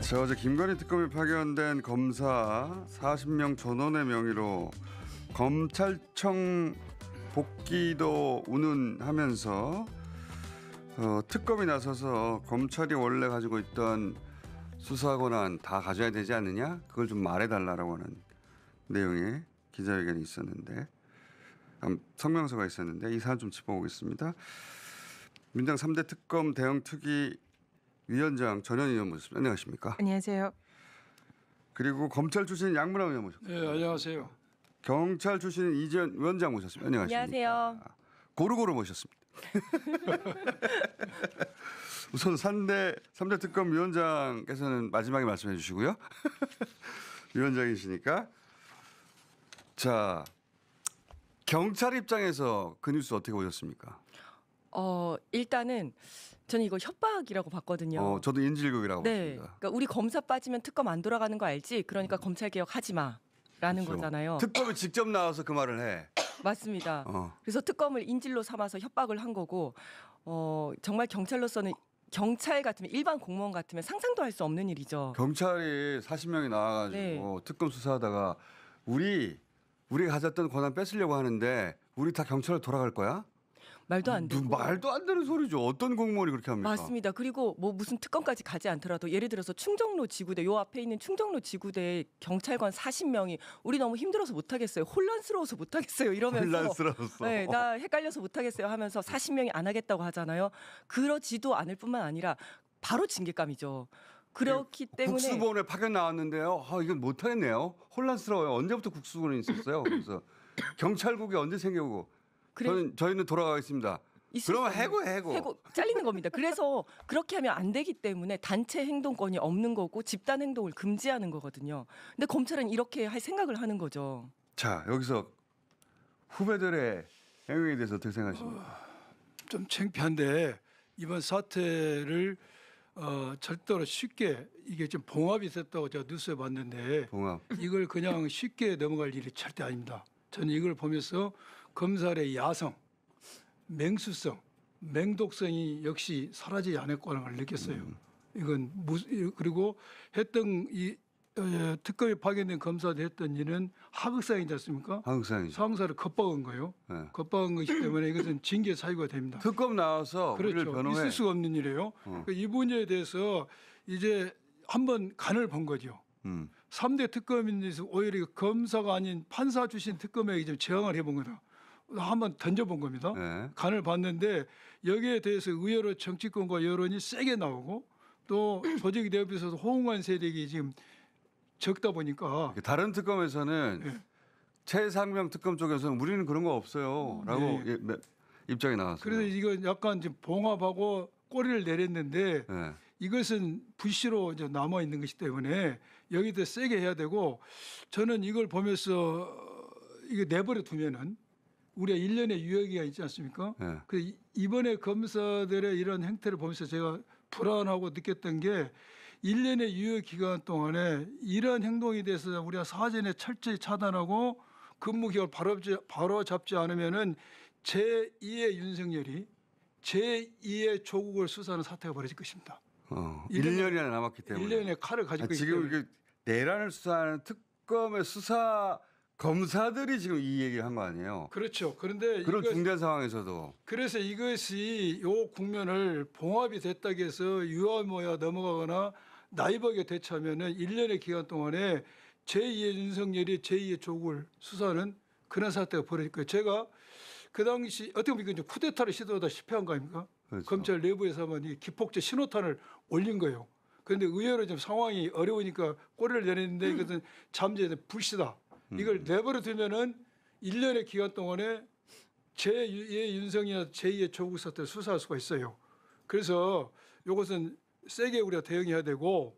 자, 어제 김건희 특검이 파견된 검사 40명 전원의 명의로 검찰청 복귀도 운운하면서 특검이 나서서 검찰이 원래 가지고 있던 수사 권한 다 가져야 되지 않느냐? 그걸 좀 말해달라고 하는 내용의 기자회견이 있었는데, 성명서가 있었는데 이 사안 좀 짚어보겠습니다. 민당 3대 특검 대형 특위 위원장 전현희 의원 모셨습니다. 안녕하십니까? 안녕하세요. 그리고 검찰 출신 양문화 의원 모셨습니다. 네, 안녕하세요. 경찰 출신 이재현 위원장 모셨습니다. 안녕하십니까? 안녕하세요. 고루고루 모셨습니다. 우선 3대 특검 위원장께서는 마지막에 말씀해 주시고요. 위원장이시니까. 자, 경찰 입장에서 그 뉴스 어떻게 보셨습니까? 일단은 저는 이거 협박이라고 봤거든요. 저도 인질극이라고 네. 봤습니다. 그러니까 우리 검사 빠지면 특검 안 돌아가는 거 알지? 그러니까 검찰 개혁하지 마라는 그렇죠. 거잖아요. 특검이 직접 나와서 그 말을 해. 맞습니다. 그래서 특검을 인질로 삼아서 협박을 한 거고, 정말 경찰로서는 경찰 같으면 일반 공무원 같으면 상상도 할 수 없는 일이죠. 경찰이 40명이 나와가지고 네. 특검 수사하다가 우리가 가졌던 권한 뺏으려고 하는데 우리 다 경찰로 돌아갈 거야? 말도 안 되고. 말도 안 되는 소리죠. 어떤 공무원이 그렇게 합니까? 맞습니다. 그리고 뭐 무슨 특검까지 가지 않더라도 예를 들어서 충정로 지구대, 요 앞에 있는 충정로 지구대 경찰관 40명이 우리 너무 힘들어서 못하겠어요. 혼란스러워서 못하겠어요. 이러면서. 혼란스러웠어. 네, 나 헷갈려서 못하겠어요 하면서 40명이 안 하겠다고 하잖아요. 그러지도 않을 뿐만 아니라 바로 징계감이죠. 그렇기 때문에. 국수본에 파견 나왔는데요. 이건 못하겠네요. 혼란스러워요. 언제부터 국수본에 있었어요. 그래서 경찰국이 언제 생겨고. 저희는 돌아가겠습니다. 그러면 해고. 잘리는 겁니다. 그래서 그렇게 하면 안 되기 때문에 단체 행동권이 없는 거고 집단 행동을 금지하는 거거든요. 근데 검찰은 이렇게 할 생각을 하는 거죠. 자, 여기서 후배들의 행위에 대해서 어떻게 생각하십니까? 좀 창피한데 이번 사태를 절대로 쉽게 이게 좀 봉합이 됐다고 제가 뉴스에 봤는데 봉합. 이걸 그냥 쉽게 넘어갈 일이 절대 아닙니다. 저는 이걸 보면서 검찰의 야성, 맹수성, 맹독성이 역시 사라지지 않을 거라는 걸 느꼈어요. 이건 그리고 했던 이 특검에 파견된 검사들 했던 일은 하극상이지 않습니까? 한국상이죠. 상사를 겁박은 거예요. 네. 겁박은 것이기 때문에 이것은 징계 사유가 됩니다. 특검 나와서 우리를 그렇죠. 변호해. 있을 수가 없는 일이에요. 그러니까 이 문제에 대해서 이제 한번 간을 본 거죠. 3대 특검인데서 오히려 검사가 아닌 판사 출신 특검에게 좀 제안을 해본 거다. 한번 던져본 겁니다. 네. 간을 봤는데 여기에 대해서 의외로 정치권과 여론이 세게 나오고 또 조직 내부에서 호응한 세력이 지금 적다 보니까 다른 특검에서는 네. 최상명 특검 쪽에서는 우리는 그런 거 없어요라고 입장이 나왔어요. 그래서 이건 약간 지금 봉합하고 꼬리를 내렸는데 네. 이것은 불씨로 이제 남아 있는 것이기 때문에 여기다 세게 해야 되고 저는 이걸 보면서 이게 내버려 두면은 우리가 1년의 유예기가 있지 않습니까? 네. 그 이번에 검사들의 이런 행태를 보면서 제가 불안하고 느꼈던 게 1년의 유예 기간 동안에 이런 행동에 대해서 우리가 사전에 철저히 차단하고 근무 기간을 바로 잡지 않으면은 제2의 윤석열이 제2의 조국을 수사하는 사태가 벌어질 것입니다. 1년이나 남았기 때문에. 1년의 칼을 가지고 있기 지금 때문에. 이게 내란을 수사하는 특검의 수사 검사들이 지금 이 얘기를 한 거 아니에요? 그렇죠. 그런데 그런 중대한 상황에서도. 그래서 이것이 요 국면을 봉합이 됐다고 해서 유야무야 넘어가거나 나이버게 대처하면은 1년의 기간 동안에 제2의 윤석열이 제2의 조국을 수사하는 그런 사태가 벌어질 거예요. 제가 그 당시 어떻게 보면 이건 쿠데타를 시도하다 실패한 거 아닙니까? 그렇죠. 검찰 내부에서만 이 기폭제 신호탄을 올린 거예요. 그런데 의외로 좀 상황이 어려우니까 꼬리를 내렸는데 이것은 잠재된 불씨다. 이걸 내버려 두면은 1년의 기간 동안에 제2의 윤석열 제2의 조국 사태를 수사할 수가 있어요. 그래서 이것은 세게 우리가 대응해야 되고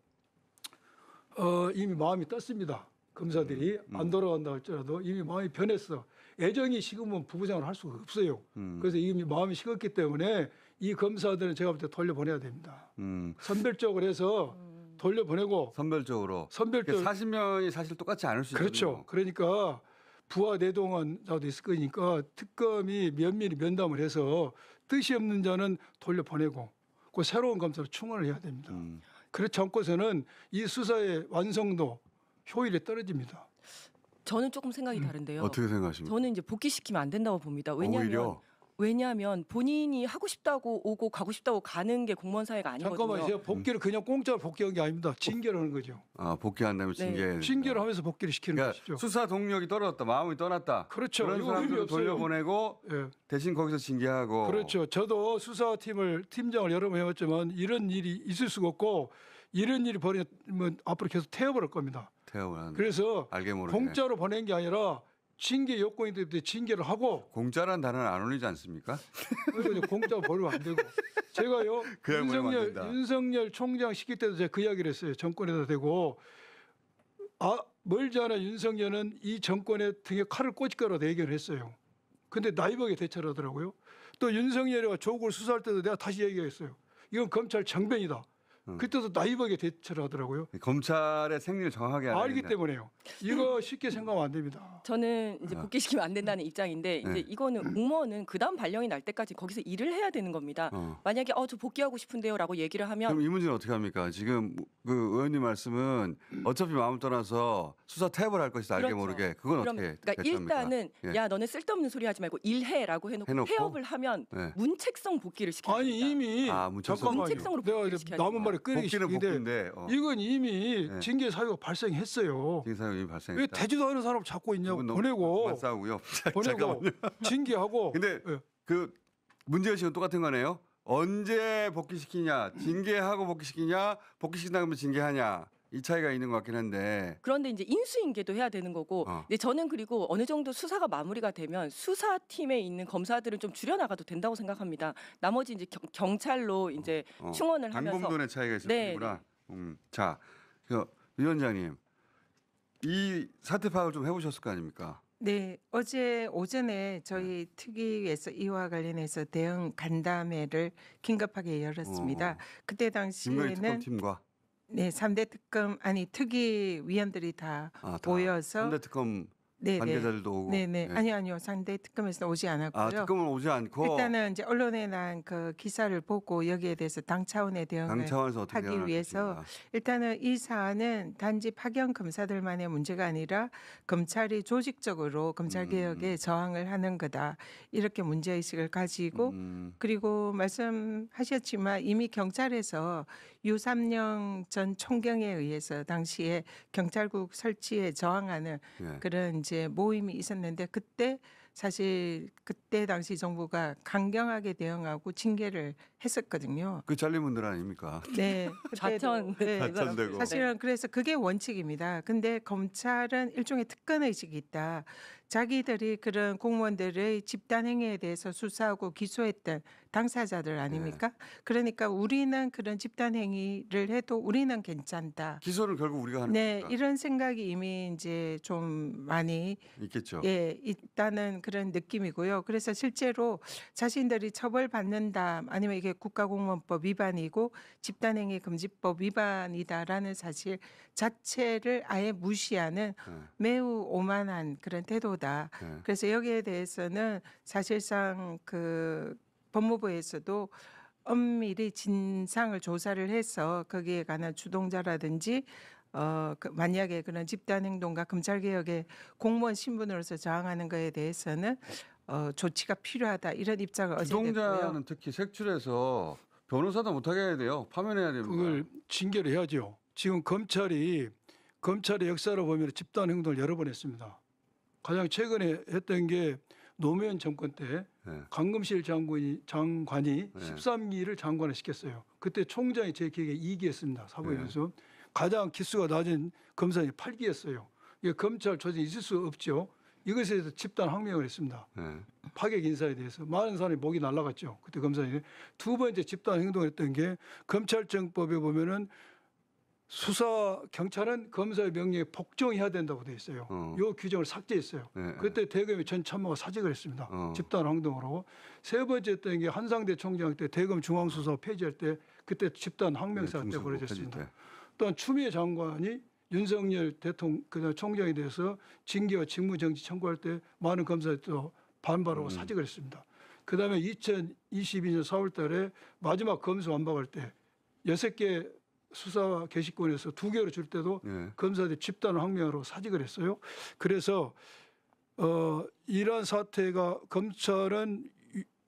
이미 마음이 떴습니다. 검사들이 안 돌아간다 할지라도 이미 마음이 변했어. 애정이 식으면 부부장을 할 수가 없어요. 그래서 이미 마음이 식었기 때문에 이 검사들은 제가 볼 때 돌려보내야 됩니다. 선별적으로 해서 돌려보내고 선별적으로. 선별적 40명이 사실 똑같지 않을 수 있거든요. 그렇죠. 그러니까 부하 내동원 자도 있을 거니까 특검이 면밀히 면담을 해서 뜻이 없는 자는 돌려보내고 그 새로운 검사로 충원을 해야 됩니다. 그렇지 않고서는 이 수사의 완성도, 효율이 떨어집니다. 저는 조금 생각이 다른데요. 어떻게 생각하십니까? 저는 이제 복귀시키면 안 된다고 봅니다. 왜냐하면 본인이 하고 싶다고 오고 가고 싶다고 가는 게 공무원 사회가 아니거든요. 잠깐만요. 제가 복귀를 그냥 공짜로 복귀한 게 아닙니다. 징계를 하는 거죠. 아, 복귀한다면 네. 징계. 징계를 하면서 복귀를 시키는 그러니까 것이죠. 수사 동력이 떨어졌다. 마음이 떠났다. 그렇죠. 그런 이거 의미 사람들을 없어요. 돌려보내고 예. 대신 거기서 징계하고. 그렇죠. 저도 팀장을 여러 번 해왔지만 이런 일이 있을 수가 없고 이런 일이 벌어지면 앞으로 계속 태워버릴 겁니다. 태업을 하는. 그래서 알게 모르게. 공짜로 보낸 게 아니라 징계 요건이 때문에 징계를 하고 공짜란 단어는 안 어울리지 않습니까? 그리고 이제 공짜로 벌면 안 되고 제가요 그냥 벌면 안 된다. 윤석열 총장 시킬 때도 제가 그 이야기를 했어요. 정권에다 대고 멀지 않아 윤석열은 이 정권의 등에 칼을 꽂을 거라고 얘기를 했어요. 근데 나이브하게 대처를 하더라고요. 또 윤석열이와 조국을 수사할 때도 내가 다시 얘기했어요. 이건 검찰 정변이다. 그때도 나이브하게 대처를 하더라고요. 검찰의 생리를 정확하게 알아야 알기 된다. 때문에요. 이거 쉽게 생각하면 안 됩니다. 저는 이제 복귀시키면 안 된다는 입장인데 네. 이제 이거는 공무원은 그다음 발령이 날 때까지 거기서 일을 해야 되는 겁니다. 만약에 저 복귀하고 싶은데요라고 얘기를 하면 그럼 이 문제는 어떻게 합니까? 지금 그 의원님 말씀은 어차피 마음 떠나서 수사 태업을 할 것이다. 알게 그렇죠. 모르게. 그건 그럼 어떻게 그러니까 대처합니까? 일단은 예. 야 너네 쓸데없는 소리 하지 말고 일해라고 해놓고 태업을 하면 네. 문책성 복귀를 시켜야 아니 됩니다. 이미 문책성. 잠깐만요. 문책성으로 내가 복귀를 이제 시켜야 남은 됩니다. 말을 끊이기 복귀는 시작인데 복귀인데 이건 이미 네. 징계 사유가 발생했어요. 징계 사유가 이미 왜 발생했다. 되지도 않은 사람 잡고 있냐고 그건 너무 보내고 그만 싸우고요. 보내고 잠깐만요. 징계하고 근데 예. 그 문제의식은 똑같은 거네요. 언제 복귀시키냐, 징계하고 복귀시키냐, 복귀시킨다 그러면 징계하냐 이 차이가 있는 것 같긴 한데. 그런데 이제 인수인계도 해야 되는 거고, 근데 저는 그리고 어느 정도 수사가 마무리가 되면 수사팀에 있는 검사들은 좀 줄여나가도 된다고 생각합니다. 나머지 이제 경찰로 이제 충원을 하면서 당범돈의 차이가 있을 네, 뿐이구나. 자, 위원장님 이 사태 파악을 좀 해보셨을 거 아닙니까? 네, 어제 오전에 저희 특위에서 이와 관련해서 대응 간담회를 긴급하게 열었습니다. 그때 김건희 당시에는 특검팀과 네, 3대 특검 특위 위원들이 다 모여서 3대 특검 네네. 관계자들도 오고. 네네. 네. 아니요. 상대 특검에서는 오지 않았고요. 특검은 오지 않고 일단은 이제 언론에 난 그 기사를 보고 여기에 대해서 당 차원의 당 대응을 차원에서 어떻게 하기 대응할 위해서 것인가. 일단은 이 사안은 단지 파견 검사들만의 문제가 아니라 검찰이 조직적으로 검찰 개혁에 저항을 하는 거다. 이렇게 문제 의식을 가지고 그리고 말씀하셨지만 이미 경찰에서 유삼영 전 총경에 의해서 당시에 경찰국 설치에 저항하는 예. 그런 이제 모임이 있었는데 그때 사실 그때 당시 정부가 강경하게 대응하고 징계를 했었거든요. 그 잘린 분들 아닙니까? 네, 좌천. 네, 좌천되고. 사실은 그래서 그게 원칙입니다. 근데 검찰은 일종의 특권 의식이 있다. 자기들이 그런 공무원들의 집단 행위에 대해서 수사하고 기소했던 당사자들 아닙니까? 그러니까 우리는 그런 집단 행위를 해도 우리는 괜찮다. 기소를 결국 우리가 하는 네, 거니까. 이런 생각이 이미 이제 좀 많이 있겠죠. 있다는 그런 느낌이고요. 그래서 실제로 자신들이 처벌받는다 아니면 이게 국가공무원법 위반이고 집단행위 금지법 위반이다라는 사실 자체를 아예 무시하는 매우 오만한 그런 태도다. 네. 그래서 여기에 대해서는 사실상 그 법무부에서도 엄밀히 진상을 조사를 해서 거기에 관한 주동자라든지 만약에 그런 집단 행동과 검찰 개혁에 공무원 신분으로서 저항하는 것에 대해서는 조치가 필요하다 이런 입장을 어제 냈고요. 주동자는 특히 색출해서 변호사도 못하게 해야 돼요. 파면해야 됩니다. 그걸 징계를 해야죠. 지금 검찰의 역사를 보면 집단 행동을 여러 번 했습니다. 가장 최근에 했던 게 노무현 정권 때 네. 강금실 장관이 13기를 장관을 시켰어요. 그때 총장이 제 기억에 2기였습니다. 사법위에서. 가장 기수가 낮은 검사이 8기였어요. 이게 검찰 조직이 있을 수 없죠. 이것에 대해서 집단 항명을 했습니다. 네. 파격 인사에 대해서 많은 사람이 목이 날라갔죠. 그때 검사들이. 두 번째 집단 행동을 했던 게 검찰청법에 보면은 수사 경찰은 검사의 명령에 복종해야 된다고 돼 있어요. 이 규정을 삭제했어요. 네. 그때 대검의 전 참모가 사직을 했습니다. 집단 행동으로. 세 번째 했던 게 한상대 총장 때 대검 중앙수사 폐지할 때 그때 집단 항명사가 때 중수부 벌어졌습니다. 폐지 때. 또한 추미애 장관이 윤석열 대통령 그다음 총장에 대해서 징계와 직무정지 청구할 때 많은 검사들이 또 반발하고 사직을 했습니다. 그다음에 2022년 4월달에 마지막 검수 완박할 때 6개 수사 게시권에서 2개로 줄 때도 예. 검사들이 집단 항명으로 사직을 했어요. 그래서 이러한 사태가 검찰은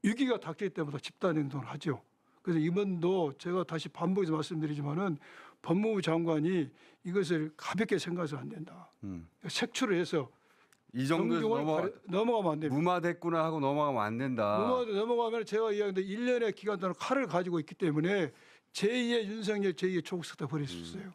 위기가 닥칠 때마다 집단 행동을 하죠. 그래서 이번도 제가 다시 반복해서 말씀드리지만은 법무부 장관이 이것을 가볍게 생각해서는 안 된다. 색출을 해서 이 정도에서 넘어가면 안 됩니다. 무마됐구나 하고 넘어가면 안 된다. 무마도 넘어가면 제가 이야기했는데 1년의 기간 동안 칼을 가지고 있기 때문에 제2의 윤석열, 제2의 조국 사태 벌일 수 있어요.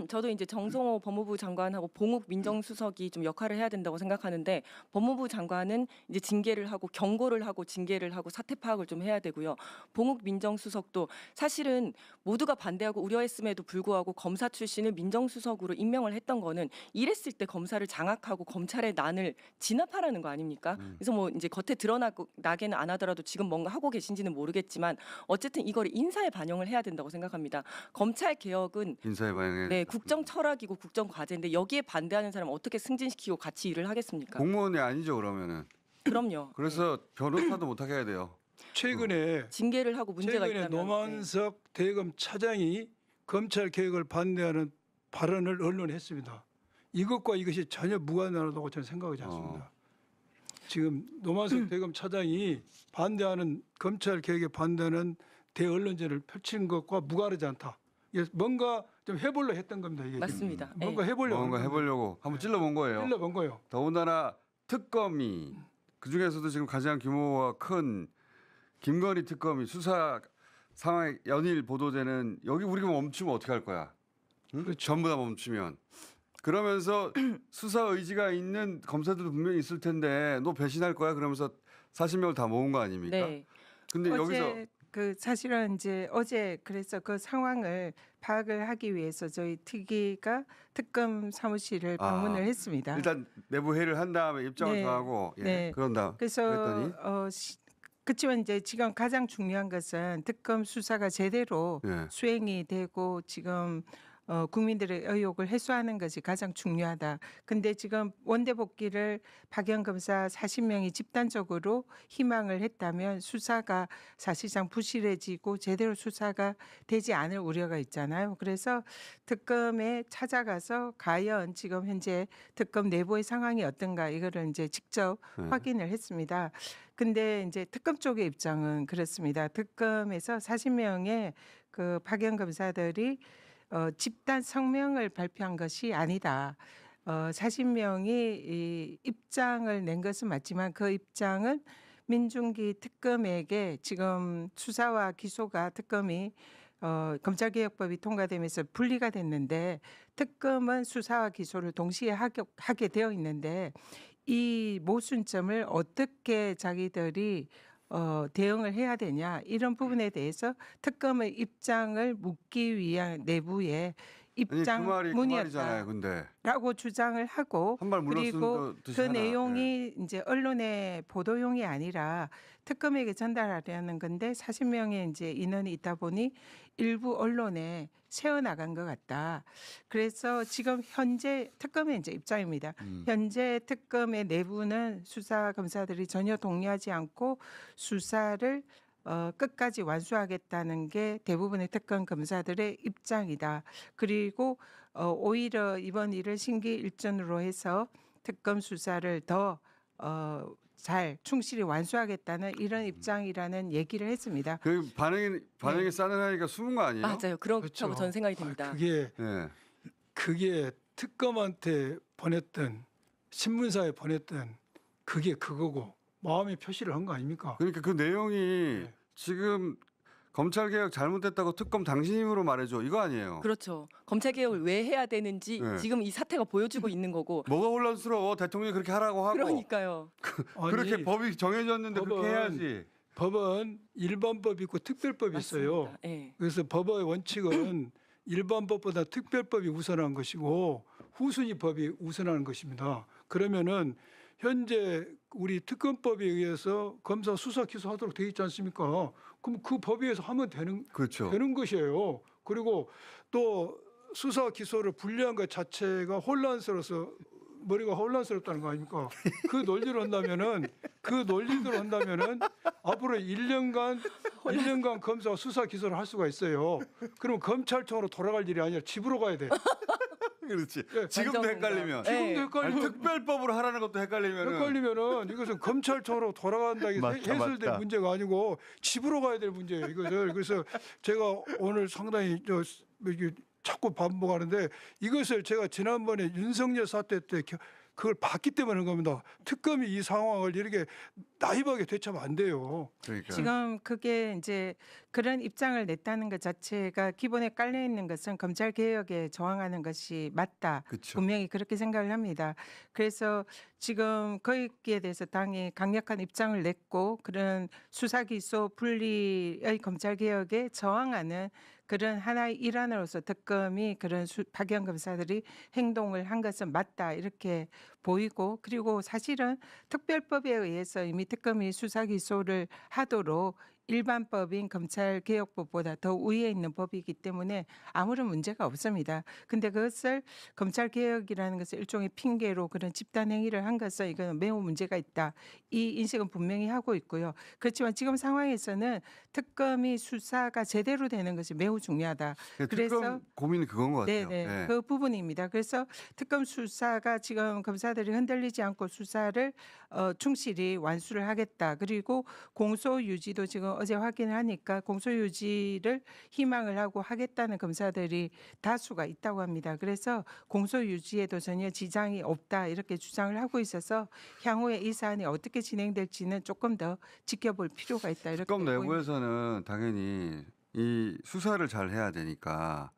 저도 이제 정성호 법무부 장관하고 봉욱 민정수석이 좀 역할을 해야 된다고 생각하는데 법무부 장관은 이제 징계를 하고 경고를 하고 징계를 하고 사태 파악을 좀 해야 되고요. 봉욱 민정수석도 사실은 모두가 반대하고 우려했음에도 불구하고 검사 출신을 민정수석으로 임명을 했던 거는 이랬을 때 검사를 장악하고 검찰의 난을 진압하라는 거 아닙니까? 그래서 뭐 이제 겉에 드러나게는 안 하더라도 지금 뭔가 하고 계신지는 모르겠지만 어쨌든 이걸 인사에 반영을 해야 된다고 생각합니다. 검찰 개혁은 인사에 반영해. 네, 국정 철학이고 국정 과제인데 여기에 반대하는 사람 어떻게 승진시키고 같이 일을 하겠습니까? 공무원이 아니죠 그러면은. 그럼요. 그래서 변호사도 못하게 해야 돼요. 최근에 징계를 하고 문제가 최근에 있다면 노만석 대검 차장이 검찰 개혁을 반대하는 발언을 언론에 했습니다. 이것과 이것이 전혀 무관하다고 저는 생각하지 않습니다. 지금 노만석 대검 차장이 반대하는 검찰 개혁에 반대하는 대언론전을 펼친 것과 무관하지 않다. 이게 뭔가 좀 해보려 했던 겁니다. 이게 맞습니다. 뭔가 네. 해보려고 뭔가 해보려고 한번 찔러본 거예요. 찔러본 거예요. 더군다나 특검이 그 중에서도 지금 가장 규모가 큰 김건희 특검이 수사 상황 연일 보도되는 여기 우리가 멈추면 어떻게 할 거야? 응? 그렇죠. 전부 다 멈추면 그러면서 수사 의지가 있는 검사들도 분명히 있을 텐데 너 배신할 거야? 그러면서 40명을 다 모은 거 아닙니까? 네. 근데 여기서 그 사실은 이제 어제 그래서 그 상황을 파악을 하기 위해서 저희 특위가 특검 사무실을 방문을 했습니다. 일단 내부 회의를 한 다음에 입장을 네. 정하고 예, 네. 그런다. 그래서 그랬더니 그렇지만 이제 지금 가장 중요한 것은 특검 수사가 제대로 예. 수행이 되고 지금 국민들의 의혹을 해소하는 것이 가장 중요하다. 근데 지금 원대 복귀를 박영 검사 40명이 집단적으로 희망을 했다면 수사가 사실상 부실해지고 제대로 수사가 되지 않을 우려가 있잖아요. 그래서 특검에 찾아가서 과연 지금 현재 특검 내부의 상황이 어떤가 이거를 이제 직접 확인을 했습니다. 근데 이제 특검 쪽의 입장은 그렇습니다. 특검에서 40명의 그 박영 검사들이 집단 성명을 발표한 것이 아니다. 40명이 이 입장을 낸 것은 맞지만 그 입장은 민중기 특검에게 지금 수사와 기소가 특검이 검찰개혁법이 통과되면서 분리가 됐는데 특검은 수사와 기소를 동시에 하게 되어 있는데 이 모순점을 어떻게 자기들이 대응을 해야 되냐 이런 부분에 대해서 특검의 입장을 묻기 위한 내부의 입장문이었다라고 근데 주장을 하고 한 발 그리고 물러선 듯이 그 하나. 내용이 이제 언론의 보도용이 아니라 특검에게 전달하려는 건데 40명의 이제 인원이 있다 보니 일부 언론에 새어나간 것 같다. 그래서 지금 현재 특검의 이제 입장입니다. 현재 특검의 내부는 수사 검사들이 전혀 동의하지 않고 수사를 끝까지 완수하겠다는 게 대부분의 특검 검사들의 입장이다. 그리고 오히려 이번 일을 심기일전으로 해서 특검 수사를 더 잘 충실히 완수하겠다는 이런 입장이라는 얘기를 했습니다. 그 반응이 싸늘하니까 숨은 거 아니에요? 맞아요. 그렇다고 그렇죠. 저는 생각이 듭니다. 예. 그게 특검한테 보냈던 신문사에 보냈던 그게 그거고 마음의 표시를 한 거 아닙니까? 그러니까 그 내용이 지금 검찰 개혁 잘못됐다고 특검 당신 힘으로 말해줘 이거 아니에요? 그렇죠. 검찰 개혁을 왜 해야 되는지 네. 지금 이 사태가 보여주고 있는 거고. 뭐가 혼란스러워? 대통령이 그렇게 하라고 하고 그러니까요. 그렇게 아니, 법이 정해졌는데 그렇게 해야지. 법은 일반법이 있고 특별법이 있어요. 맞습니다. 예. 그래서 법의 원칙은 일반법보다 특별법이 우선한 것이고 후순위 법이 우선하는 것입니다. 그러면은 현재 우리 특검법에 의해서 검사 수사 기소하도록 되어 있지 않습니까? 그럼 그 법에 의해서 하면 그렇죠. 되는 것이에요. 그리고 또 수사 기소를 분리한 것 자체가 혼란스러워서 머리가 혼란스럽다는 거 아닙니까? 그 논리로 한다면은 앞으로 1년간 1년간 검사가 수사 기소를 할 수가 있어요. 그러면 검찰청으로 돌아갈 일이 아니라 집으로 가야 돼. 그렇지. 예. 지금도 완전 헷갈리면. 공감. 네. 지금도 아니, 헷갈리면 특별법으로 하라는 것도 헷갈리면은. 헷갈리면은 이것은 검찰청으로 돌아간다 이게 맞다, 해설될 맞다. 문제가 아니고 집으로 가야 될 문제예요. 이것을 그래서 제가 오늘 상당히 이게 자꾸 반복하는데 이것을 제가 지난번에 윤석열 사태 때 그걸 봤기 때문에 그런 겁니다. 특검이 이 상황을 이렇게 나이브하게 대처하면 안 돼요. 그러니까. 지금 그게 이제 그런 입장을 냈다는 것 자체가 기본에 깔려 있는 것은 검찰 개혁에 저항하는 것이 맞다. 그쵸. 분명히 그렇게 생각을 합니다. 그래서 지금 거기에 대해서 당이 강력한 입장을 냈고 그런 수사 기소 분리의 검찰 개혁에 저항하는 그런 하나의 일환으로서 특검이 그런 박영 검사들이 행동을 한 것은 맞다 이렇게 보이고 그리고 사실은 특별법에 의해서 이미 특검이 수사 기소를 하도록 일반법인 검찰개혁법보다 더 위에 있는 법이기 때문에 아무런 문제가 없습니다. 근데 그것을 검찰개혁이라는 것을 일종의 핑계로 그런 집단 행위를 한 것은 이건 매우 문제가 있다. 이 인식은 분명히 하고 있고요. 그렇지만 지금 상황에서는 특검이 수사가 제대로 되는 것이 매우 중요하다. 그래서 특검 고민이 그건 것 같아요. 네네 예. 그 부분입니다. 그래서 특검 수사가 지금 검사들이 흔들리지 않고 수사를 충실히 완수를 하겠다. 그리고 공소 유지도 지금 어제 확인을 하니까 공소 유지를 희망을 하고 하겠다는 검사들이 다수가 있다고 합니다. 그래서 공소 유지에도 전혀 지장이 없다 이렇게 주장을 하고 있어서 향후에 이 사안이 어떻게 진행될지는 조금 더 지켜볼 필요가 있다 이렇게 특검 보입니다. 내부에서는 당연히 이 수사를 잘 해야 되니까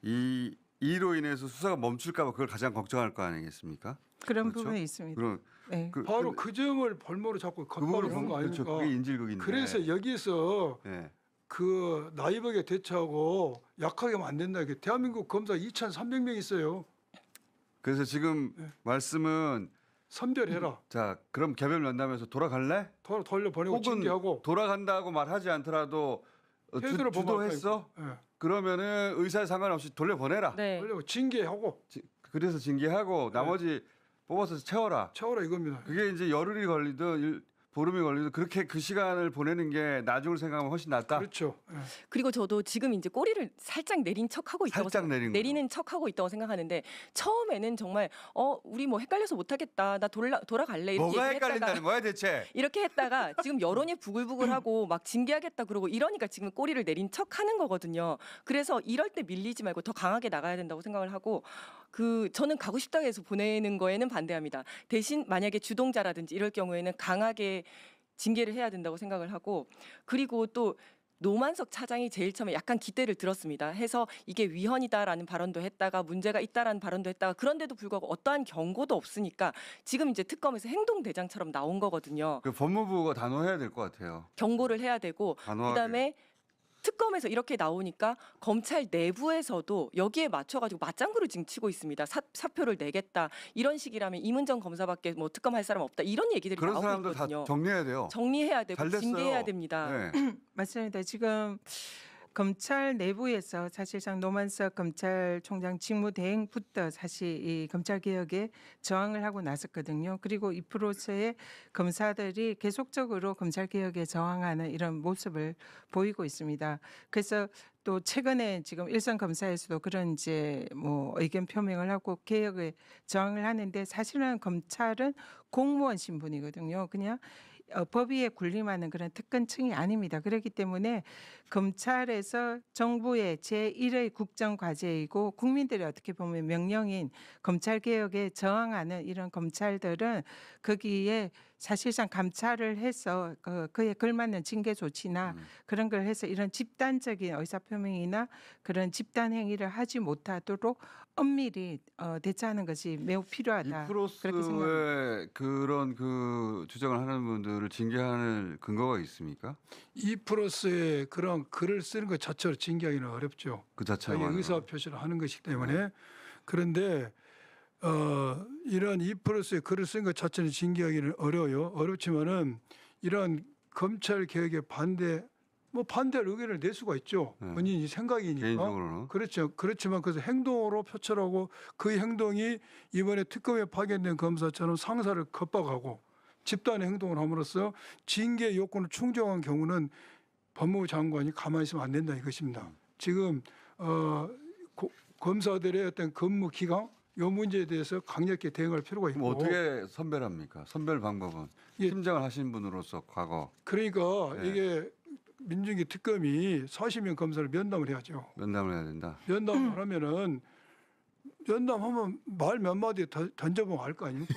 이로 인해서 수사가 멈출까봐 그걸 가장 걱정할 거 아니겠습니까? 그런 그렇죠? 부분이 있습니다. 그럼 네. 바로 그 점을 볼모로 자꾸 그 부분을 겁박을 한 거 보면 그렇죠. 아닙니까? 그게 인질극인데. 그래서 여기서 예. 그 나이브하게 대처하고 약하게 하면 안 된다. 이게 대한민국 검사 2,300명 있어요. 그래서 지금 네. 말씀은 선별해라. 자 그럼 개별 면담에서 돌아갈래? 돌려보내고 혹은 징계하고 돌아간다고 말하지 않더라도 헤드로 주도했어? 예. 그러면은 의사에 상관없이 돌려보내라. 네. 돌려고 징계하고 그래서 징계하고 나머지 뽑아서 채워라. 채워라 이겁니다. 그게 이제 열흘이 걸리든 보름이 걸리든 그렇게 그 시간을 보내는 게 나중을 생각하면 훨씬 낫다. 그렇죠. 예. 그리고 저도 지금 이제 꼬리를 살짝 내린 척하고 있다고 살짝 내린 거죠. 내리는 척하고 있다고 생각하는데 처음에는 정말 우리 뭐 헷갈려서 못 하겠다. 나 돌아갈래. 이렇게 뭐가 얘기했다가 헷갈린다는 거야 대체? 이렇게 했다가 지금 여론이 부글부글하고 막 징계하겠다 그러고 이러니까 지금 꼬리를 내린 척하는 거거든요. 그래서 이럴 때 밀리지 말고 더 강하게 나가야 된다고 생각을 하고 저는 가고 싶다 해서 보내는 거에는 반대합니다. 대신 만약에 주동자라든지 이럴 경우에는 강하게 징계를 해야 된다고 생각을 하고 그리고 또 노만석 차장이 제일 처음에 약간 기대를 들었습니다. 해서 이게 위헌이다라는 발언도 했다가 문제가 있다라는 발언도 했다가 그런데도 불구하고 어떠한 경고도 없으니까 지금 이제 특검에서 행동대장처럼 나온 거거든요. 그 법무부가 단호해야 될 것 같아요. 경고를 해야 되고 단호하게. 그다음에 특검에서 이렇게 나오니까 검찰 내부에서도 여기에 맞춰가지고 맞장구를 지금 치고 있습니다. 사표를 내겠다 이런 식이라면 이문정 검사밖에 뭐 특검할 사람 없다 이런 얘기들이 그런 나오고 사람들 다 있거든요. 정리해야 돼요. 정리해야 되고 잘 됐어요. 징계해야 됩니다. 네. 맞습니다. 지금 검찰 내부에서 사실상 노만석 검찰총장 직무대행부터 사실 이 검찰 개혁에 저항을 하고 나섰거든요. 그리고 이 프로세의 검사들이 계속적으로 검찰 개혁에 저항하는 이런 모습을 보이고 있습니다. 그래서 또 최근에 지금 일선 검사에서도 그런 이제 뭐 의견 표명을 하고 개혁에 저항을 하는데 사실은 검찰은 공무원 신분이거든요. 그냥 법위에 군림하는 그런 특권층이 아닙니다. 그렇기 때문에 검찰에서 정부의 제1의 국정과제이고 국민들이 어떻게 보면 명령인 검찰개혁에 저항하는 이런 검찰들은 거기에 사실상 감찰을 해서 그에 걸맞는 징계 조치나 그런 걸 해서 이런 집단적인 의사표명이나 그런 집단 행위를 하지 못하도록 엄밀히 대처하는 것이 매우 필요하다. 그렇게 생각합니다. 이프로스의 그런 그 주장을 하는 분들을 징계할 근거가 있습니까? 이프로스의 그런 글을 쓰는 것 자체로 징계하기는 어렵죠. 그 자기 자체가 의사 표시를 하는 것이기 때문에 그런데 이런 이프로스의 글을 쓴 것 자체는 징계하기는 어려워요. 어렵지만은 이런 검찰 개혁에 반대할 의견을 낼 수가 있죠. 네. 본인이 생각이니까. 개인적으로는 그렇죠. 그렇지만 그래서 행동으로 표출하고 그 행동이 이번에 특검에 파견된 검사처럼 상사를 겁박하고 집단의 행동을 함으로써 징계 요건을 충족한 경우는 법무부 장관이 가만히 있으면 안 된다 이것입니다. 지금 검사들의 어떤 근무 기강 이 문제에 대해서 강력히 대응할 필요가 있고. 그럼 어떻게 선별합니까? 선별 방법은 예. 팀장을 하신 분으로서 과거 그러니까 네. 이게 민중기 특검이 40명 검사를 면담을 해야죠. 면담을 해야 된다. 면담을 하면은 면담하면 말 몇 마디 던져보면 알 거 아닙니까?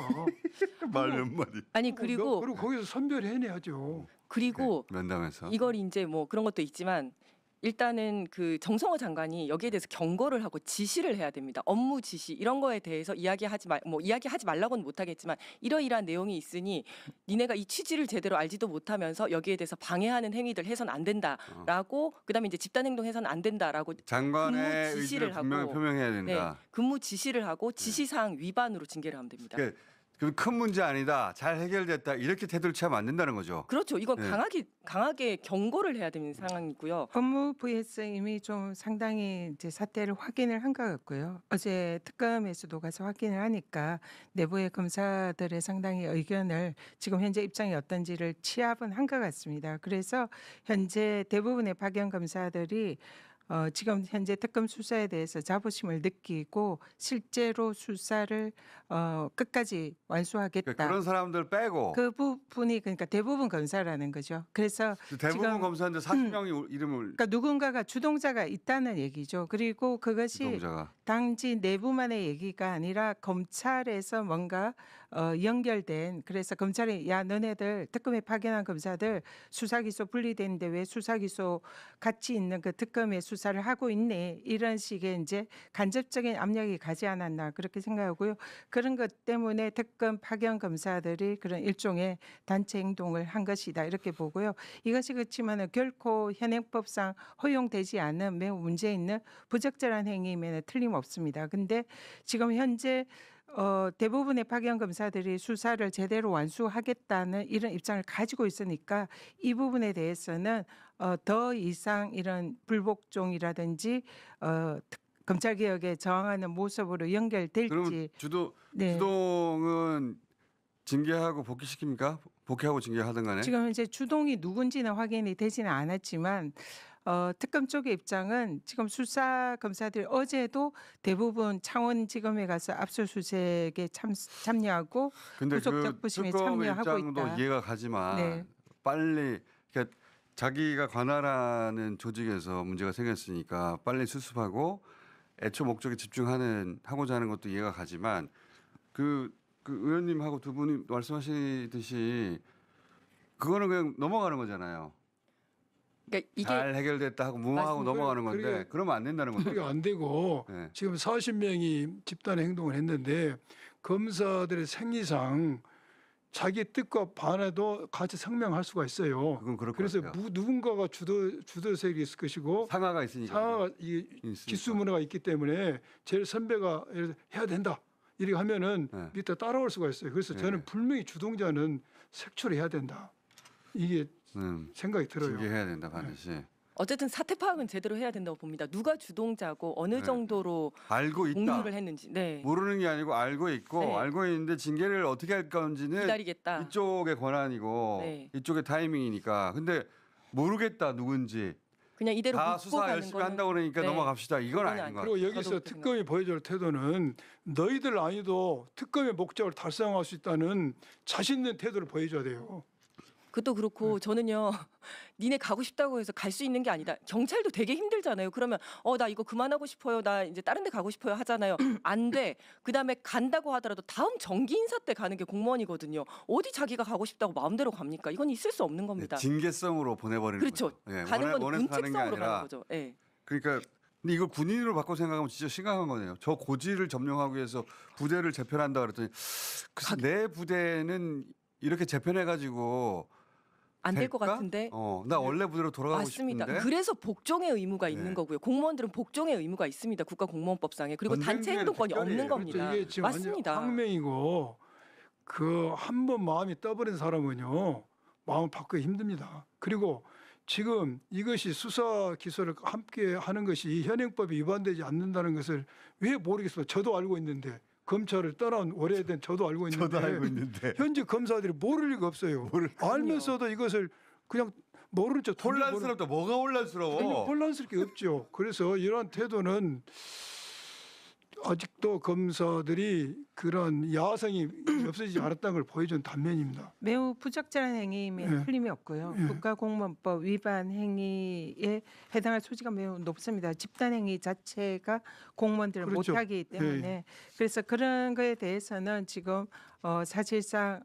말 몇 마디. 아니 그리고 거기서 선별해내야죠. 그리고 면담에서. 이걸 이제 뭐 그런 것도 있지만 일단은 그 정성호 장관이 여기에 대해서 경고를 하고 지시를 해야 됩니다. 업무 지시 이런 거에 대해서 이야기하지 말라고는 못하겠지만 이러이러한 내용이 있으니 니네가 이 취지를 제대로 알지도 못하면서 여기에 대해서 방해하는 행위들 해서는 안 된다라고 그다음에 이제 집단 행동 해서는 안 된다라고 장관의 근무 의지를 지시를 분명히 하고, 표명해야 네, 된다. 근무 지시를 하고 지시사항 위반으로 징계를 하면 됩니다. 그 큰 문제 아니다. 잘 해결됐다. 이렇게 태도를 취하면 안 된다는 거죠. 그렇죠. 이건 네. 강하게 경고를 해야 되는 상황이고요. 법무부에서 이미 좀 상당히 이제 사태를 확인을 한 것 같고요. 어제 특검에서도 가서 확인을 하니까 내부의 검사들의 상당히 의견을 지금 현재 입장이 어떤지를 취합은 한 것 같습니다. 그래서 현재 대부분의 파견 검사들이 지금 현재 특검 수사에 대해서 자부심을 느끼고 실제로 수사를 끝까지 완수하겠다. 그러니까 그런 사람들 빼고 그 부분이 그러니까 대부분 검사라는 거죠. 그래서 대부분 지금 검사인데 40명이 이름을 그러니까 누군가가 주동자가 있다는 얘기죠. 그리고 그것이 주동자가 당지 내부만의 얘기가 아니라 검찰에서 뭔가 연결된 그래서 검찰이 야 너네들 특검에 파견한 검사들 수사기소 분리되는데 왜 수사기소 같이 있는 그 특검의 수사를 하고 있네 이런 식의 이제 간접적인 압력이 가지 않았나 그렇게 생각하고요. 그런 것 때문에 특검 파견 검사들이 그런 일종의 단체 행동을 한 것이다 이렇게 보고요. 이것이 그렇지만은 결코 현행법상 허용되지 않은 매우 문제 있는 부적절한 행위면 틀림없습니다. 근데 지금 현재 대부분의 파견 검사들이 수사를 제대로 완수하겠다는 이런 입장을 가지고 있으니까 이 부분에 대해서는 더 이상 이런 불복종이라든지 검찰 개혁에 저항하는 모습으로 그럼 연결될지 네. 주동은 징계하고 복귀시킵니까? 복귀하고 징계하든 간에 지금 현재 주동이 누군지는 확인이 되지는 않았지만 특검 쪽의 입장은 지금 수사 검사들이 어제도 대부분 창원지검에 가서 압수수색에 참여하고 근데 구속 그 적부심에 특검 참여하고 입장도 있다. 이해가 가지만 네. 빨리 그러니까 자기가 관할하는 조직에서 문제가 생겼으니까 빨리 수습하고 애초 목적에 하고자 하는 것도 이해가 가지만 그 의원님하고 두 분이 말씀하시듯이 그거는 그냥 넘어가는 거잖아요. 그러니까 이게 잘 해결됐다 하고 무마하고 맞습니다. 넘어가는 건데 그러니까 그러면 안 된다는 거죠. 그게 안 되고 네. 지금 40명이 집단 행동을 했는데 검사들의 생리상 자기 뜻과 반해도 같이 성명할 수가 있어요. 그건 그럴 것 그래서 같아요. 누군가가 주도색이 있을 것이고 상하가 있으니까. 상하가 이 기수 문화가 있기 때문에 제일 선배가 예를 들어 해야 된다 이렇게 하면은 네. 밑에 따라올 수가 있어요. 그래서 네. 저는 분명히 주동자는 색출해야 된다. 이게 생각이 들어요. 징계해야 된다 반드시. 어쨌든 사태 파악은 제대로 해야 된다고 봅니다. 누가 주동자고 어느 네. 정도로 알고 있다. 공유를 했는지. 네. 모르는 게 아니고 알고 있고 네. 알고 있는데 징계를 어떻게 할 건지는 기다리겠다. 이쪽의 권한이고 네. 이쪽의 타이밍이니까. 근데 모르겠다 누군지. 그냥 이대로 다 묻고 수사 가는 열심히 거는 한다고 그러니까 네. 넘어갑시다. 이건 그건 아닌 것 그리고 같아요. 여기서 저도 특검이 보여줄 태도는 너희들 아니도 특검의 목적을 달성할 수 있다는 자신 있는 태도를 보여줘야 돼요. 그것도 그렇고 저는요. 니네 가고 싶다고 해서 갈 수 있는 게 아니다. 경찰도 되게 힘들잖아요. 그러면 나 이거 그만하고 싶어요. 나 이제 다른 데 가고 싶어요 하잖아요. 안 돼. 그다음에 간다고 하더라도 다음 정기 인사 때 가는 게 공무원이거든요. 어디 자기가 가고 싶다고 마음대로 갑니까? 이건 있을 수 없는 겁니다. 네, 징계성으로 보내버리는 그렇죠. 거죠. 예, 가는 건 원해서 가는 게 문책성으로 아니라 가는 거죠. 예. 그러니까 근데 이걸 군인으로 바꿔 생각하면 진짜 심각한 거네요. 저 고지를 점령하기 위해서 부대를 재편한다 그랬더니 글쎄 내 부대는 이렇게 재편해가지고 안 될 것 될까? 같은데. 나 원래 부대로 돌아가고 맞습니다. 싶은데. 그래서 복종의 의무가 네. 있는 거고요. 공무원들은 복종의 의무가 있습니다. 국가공무원법상에. 그리고 전쟁 단체 중에는 행동권이 특별히 없는 그렇죠. 겁니다. 이게 지금 맞습니다. 완전 항명이고 그 한 번 마음이 떠버린 사람은요 마음을 바꾸기 힘듭니다. 그리고 지금 이것이 수사 기소를 함께 하는 것이 현행법에 위반되지 않는다는 것을 왜 모르겠어요. 저도 알고 있는데 검찰을 떠난 오래된 저도 알고 있는데 저도 알고 있는데. 현직 검사들이 모를 리가 없어요. 알면서도 이것을 그냥 모르는 척 혼란스럽다. 뭐가 혼란스러워? 혼란스럽게 없죠. 그래서 이러한 태도는 아직도 검사들이 그런 야성이 없어지지 않았다는 걸 보여준 단면입니다. 매우 부적절한 행위임에는 예. 틀림이 없고요. 예. 국가공무원법 위반 행위에 해당할 소지가 매우 높습니다. 집단 행위 자체가 공무원들을 그렇죠. 못하기 때문에 그래서 그런 거에 대해서는 지금 사실상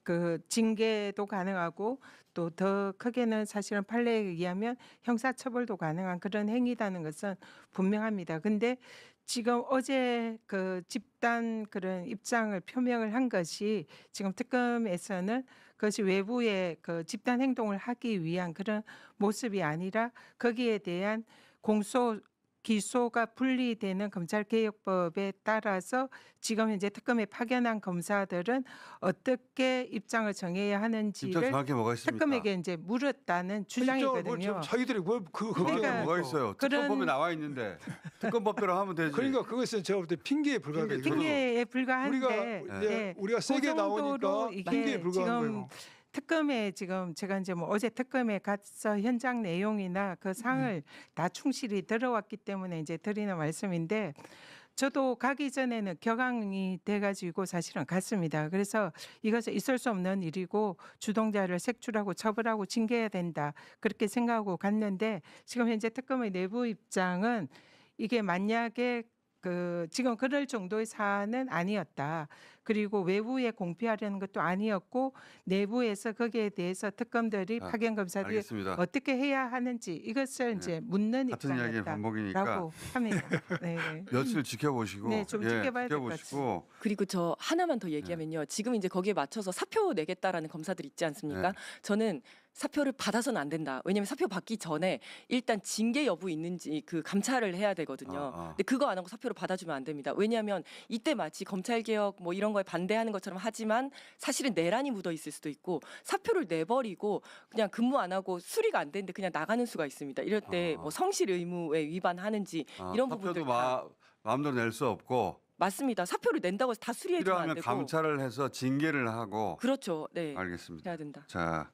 그 징계도 가능하고 또 더 크게는 사실은 판례에 의하면 형사처벌도 가능한 그런 행위라는 것은 분명합니다. 근데 지금 어제 그 집단 그런 입장을 표명을 한 것이 지금 특검에서는 그것이 외부의 그 집단 행동을 하기 위한 그런 모습이 아니라 거기에 대한 공소 기소가 분리되는 검찰개혁법에 따라서 지금 현재 특검에 파견한 검사들은 어떻게 입장을 정해야 입장 하는지를 정확히 뭐가 있습니까? 특검에게 이제 물었다는 주장이거든요. 자기들이 뭘그 정확히 그러니까 뭐가 있어요? 그런- 특검법에 나와 있는데 특검법대로 하면 되지. 그러니까 그것은 제가 볼 때 핑계에 불과해요. 핑계에 불과한데 우리가 세게 그 정도로 나오니까 이게 핑계에 불과한 지금 거예요. 특검에 지금 제가 이제 뭐 어제 특검에 가서 현장 내용이나 그 상을 다 충실히 들어왔기 때문에 이제 드리는 말씀인데 저도 가기 전에는 격앙이 돼가지고 사실은 갔습니다. 그래서 이것은 있을 수 없는 일이고 주동자를 색출하고 처벌하고 징계해야 된다 그렇게 생각하고 갔는데 지금 현재 특검의 내부 입장은 이게 만약에 그 지금 그럴 정도의 사안은 아니었다. 그리고 외부에 공표하려는 것도 아니었고 내부에서 거기에 대해서 특검들이 파견 검사들이 알겠습니다. 어떻게 해야 하는지 이것을 이제 묻는 같은 이야기의 반복이니까 입장이었다라고 합니다. 네. 며칠 지켜보시고 네, 좀 지켜봐야 될것 지켜보시고 그리고 저 하나만 더 얘기하면요. 지금 이제 거기에 맞춰서 사표 내겠다라는 검사들 있지 않습니까? 저는 사표를 받아서는 안 된다. 왜냐하면 사표 받기 전에 일단 징계 여부 있는지 그 감찰을 해야 되거든요. 근데 그거 안 하고 사표를 받아주면 안 됩니다. 왜냐하면 이때 마치 검찰 개혁 뭐 이런 거에 반대하는 것처럼 하지만 사실은 내란이 묻어 있을 수도 있고 사표를 내버리고 그냥 근무 안 하고 수리가 안 되는데 그냥 나가는 수가 있습니다. 이럴 때 뭐 성실 의무에 위반하는지 이런 부분들 사표도 다 마음대로 낼 수 없고 맞습니다. 사표를 낸다고 해서 다 수리해 주면 안 필요하면 되고 감찰을 해서 징계를 하고 그렇죠. 네. 알겠습니다. 해야 된다. 자,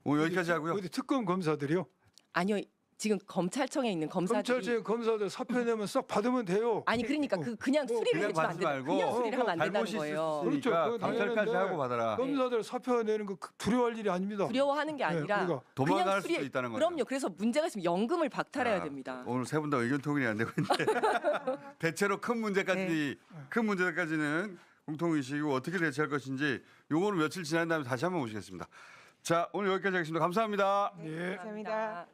오늘 여기까지 하고요. 어디 특검 검사들이요? 아니요. 지금 검찰청에 있는 검사들이 검찰청 검사들 사표 내면 싹 받으면 돼요. 아니 그러니까 그냥 수리를 그냥 해주면 안 받지 된다. 말고 그냥 수리를 하면 안 된다는 잘못이 거예요. 그렇죠. 있으니까 그건 감찰까지 당연한데 하고 받아라. 검사들 사표 내는 거 두려워할 일이 아닙니다. 두려워하는 게 아니라 우리가 도망갈 그냥 수도 있다는 거죠. 그럼요. 그래서 문제가 있으면 연금을 박탈해야 자, 됩니다. 오늘 세 분 다 의견 통일이 안 되고 있는데 대체로 큰 문제까지는 공통 의식이고 어떻게 대처할 것인지 요거는 며칠 지난 다음에 다시 한번 모시겠습니다. 자, 오늘 여기까지 하겠습니다. 감사합니다. 예. 감사합니다.